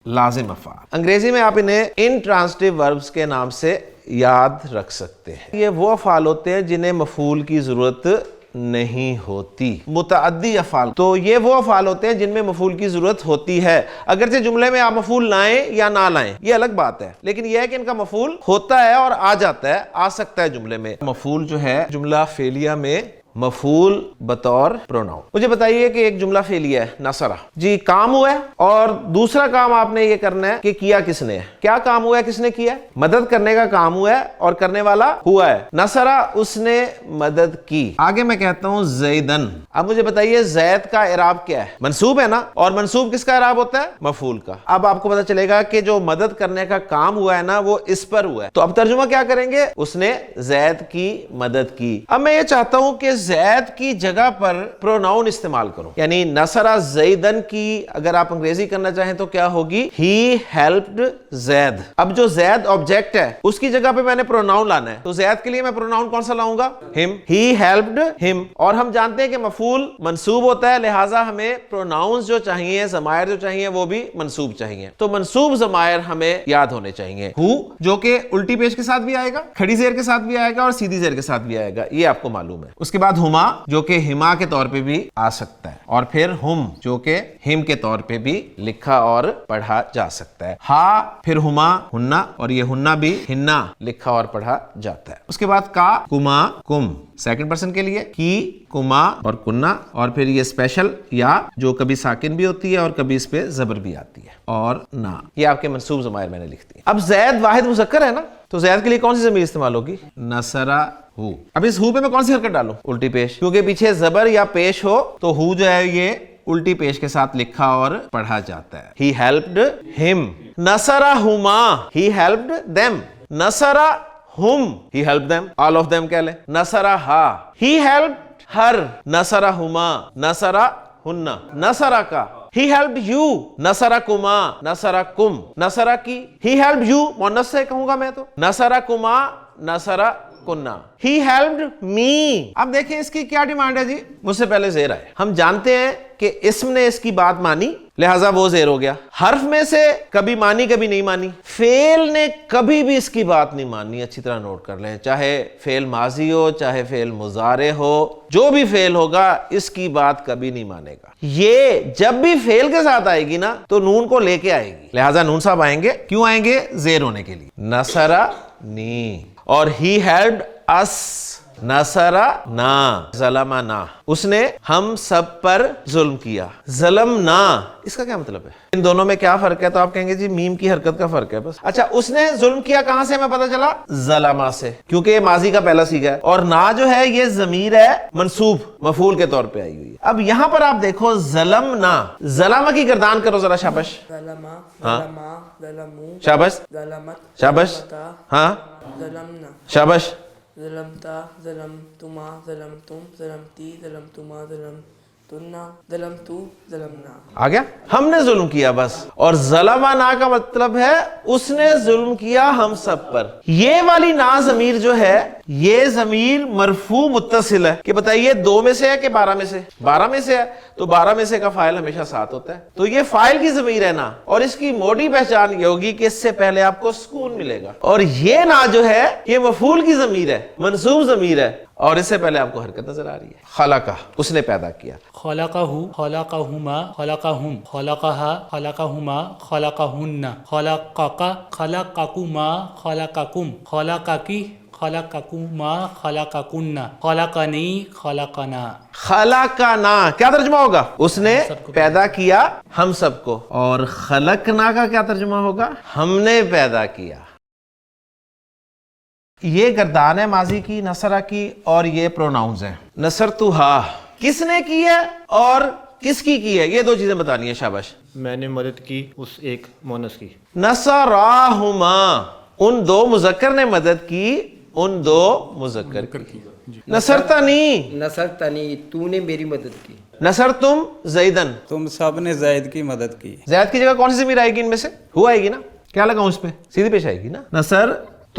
لازم افعال. انگریزی میں آپ انہیں انٹرانسٹیو وربز کے نام سے یاد رکھ سکتے ہیں. یہ وہ افعال ہوتے ہیں جنہیں مفعول کی ضرورت نہیں ہوتی. متعدی افعال تو یہ وہ افعال ہوتے ہیں جن میں مفعول کی ضرورت ہوتی ہے. اگرچہ جملے میں آپ مفعول لائیں یا نہ لائیں یہ الگ بات ہے، لیکن یہ ہے کہ ان کا مفعول ہوتا ہے اور آ جاتا ہے، آ سکتا ہے جملے میں. مفعول جو ہے جملہ فعلیہ میں مفعول بطور پروناؤن. مجھے بتائیے کہ ایک جملہ فعلیہ ہے نصرہ، جی کام ہوا ہے اور دوسرا کام آپ نے یہ کرنا ہے کہ کیا کس نے ہے. کیا کام ہوا ہے، کس نے کیا ہے؟ مدد کرنے کا کام ہوا ہے اور کرنے والا ہوا ہے. نصرہ اس نے مدد کی. آگے میں کہتا ہوں زیدن. اب مجھے بتائیے زید کا اعراب کیا ہے؟ منصوب ہے نا، اور منصوب کس کا اعراب ہوتا ہے؟ مفعول کا. اب آپ کو پتہ چلے گا کہ جو مدد کرنے کا کام ہوا ہے نا وہ اس پر ہوا ہے. تو اب ترجمہ کیا کریں گے؟ اس نے زید کی مدد کی. اب میں یہ چاہتا ہوں کہ زید کی جگہ پر پروناؤن استعمال کروں، یعنی نصرہ زیدن کی اگر آپ انگریزی کرنا چاہیں تو کیا ہوگی؟ ہی ہیلپڈ زید. اب جو زید آبجیکٹ ہے اس کی جگہ پہ میں نے پروناؤن لانا ہے، تو زید کے لیے میں پروناؤن کون سا لاؤں گا؟ ہم. ہی ہیلپڈ ہم. اور ہم جانتے ہیں کہ مفعول منصوب ہوتا ہے، لہٰذا ہمیں پروناؤنز جو چاہیے، ضمائر جو چاہیے وہ بھی منصوب چاہیے. تو منصوب ضمائر ہمیں یاد ہونے چاہیے. ہو جو کہ الٹی پیش کے ساتھ بھی آئے گا، کھڑی زیر کے ساتھ بھی آئے گا اور سیدھی زیر کے ساتھ بھی آئے گا، یہ آپ کو معلوم ہے. اس کے بعد ہما جو کہ ہما کے طور پہ بھی آ سکتا ہے، اور پھر ہم جو کہ ہم کے طور پہ بھی لکھا اور پڑھا جا سکتا ہے. ہا پھر ہما ہننا، اور یہ ہننا بھی ہننا لکھا اور پڑھا جاتا ہے. اس کے بعد کا کما کم سیکنڈ پرسن کے لیے، کی کما اور کننا، اور پھر یہ اسپیشل یا جو کبھی ساکن بھی ہوتی ہے اور کبھی اس پہ زبر بھی آتی ہے، اور نا. یہ آپ کے منصوب ضمائر میں نے لکھ دی. اب زید واحد مذکر ہے نا، تو زید کے لیے کون سی ضمیر استعمال ہوگی؟ نصرہ ہو. اب اس ہو پہ میں کون سی حرکت ڈالوں؟ الٹی پیش، کیونکہ پیچھے زبر یا پیش ہو تو ہو جو ہے یہ الٹی پیش کے ساتھ لکھا اور پڑھا جاتا ہے. ہی ہیلپڈ ہم. نصرہما ہی ہیلپڈ دیم. نصرہ ہم ہی help them. All of them کہہ لیں. نصرہا ہی ہیلپ ہر. نصرہما نصرہن. نصرہ کا He helped you. نصرکما نصرکم. نصرہ کی He helped you مؤنث سے کہوں گا میں تو. نصرکما نصرکنہ. He helped me. اب دیکھیں اس کی کیا ڈیمانڈ ہے جی؟ مجھ سے پہلے زیر آئے. ہم جانتے ہیں کہ اسم نے اس کی بات مانی لہٰذا وہ زیر ہو گیا. حرف میں سے کبھی مانی کبھی نہیں مانی. فعل نے کبھی بھی اس کی بات نہیں مانی. اچھی طرح نوٹ کر لیں، چاہے فعل ماضی ہو چاہے فعل مضارع ہو، جو بھی فعل ہوگا اس کی بات کبھی نہیں مانے گا. یہ جب بھی فعل کے ساتھ آئے گی نا تو نون کو لے کے آئے گی، لہٰذا نون صاحب آئیں گے. کیوں آئیں گے؟ زیر ہونے کے لیے. نصرنی. اور ہی ہیلپڈ اس. نصرنا ظلمنا. اس نے ہم سب پر ظلم کیا. ظلمنا اس کا کیا مطلب ہے؟ ان دونوں میں کیا فرق ہے؟ تو آپ کہیں گے جی میم کی حرکت کا فرق ہے بس. اچھا اس نے ظلم کیا کہاں سے ہمیں پتا چلا؟ ظلما سے، کیونکہ یہ ماضی کا پہلا صیغہ ہے. اور نا جو ہے یہ ضمیر ہے منصوب مفعول کے طور پہ آئی ہوئی ہے. اب یہاں پر آپ دیکھو ظلمنا. ظلمہ کی گردان کرو ذرا. شابش. ہاں شابش شابش. ہاں شابش. ظلمتا ظلمتما ظلمتم ظلمتی ظلمتما ظلمتنا ظلمتو ظلمنا. آ گیا؟ ہم نے ظلم کیا بس. اور ظلمنا کا مطلب ہے اس نے ظلم کیا ہم سب پر. یہ والی نا ضمیر جو ہے یہ ضمیر مرفوع متصل ہے کہ بتائیے 2 میں سے ہے کہ 12 میں سے؟ 12 میں سے ہے. تو 12 میں سے کا فاعل ہمیشہ ساتھ ہوتا ہے. تو یہ فاعل کی ضمیر ہے نا، اور اس کی موٹی پہچان یہ ہوگی کہ اس سے پہلے آپ کو سکون ملے گا. اور یہ نا جو ہے یہ مفعول کی ضمیر ہے، منصوب ضمیر ہے، اور اس سے پہلے آپ کو حرکت نظر آ رہی ہے. خلقہ اس نے پیدا کیا. خلقہ خلقہما خلقہم خلقہا خلقہما خلقہن خلقک خلقکما خلقکم خلقکی خلقکما خلقکن خلقنی خلقنا. خلقنا کیا ترجمہ ہوگا؟ اس نے پیدا کیا ہم سب کو. اور خلقنا کا کیا ترجمہ ہوگا؟ ہم نے پیدا کیا. یہ گردان ہے ماضی کی نصرہ کی، اور یہ پروناؤنز ہیں. نصرتہا کس نے کی ہے اور کس کی ہے؟ یہ 2 چیزیں بتانی ہے. شاباش. میں نے مدد کی اس ایک مؤنث کی. نصراہما ان 2 مذکر نے مدد کی ان 2 مذکر کی. نصرتنی نصرتنی تو نے میری مدد کی. نصرتم زیدن تم سب نے زید کی مدد کی. زید کی جگہ کون سی ضمیر آئے گی ان میں سے؟ ہو آئے گی نا. کیا لگاؤں اس پہ؟ سیدھی پیش آئے گی نا. نصر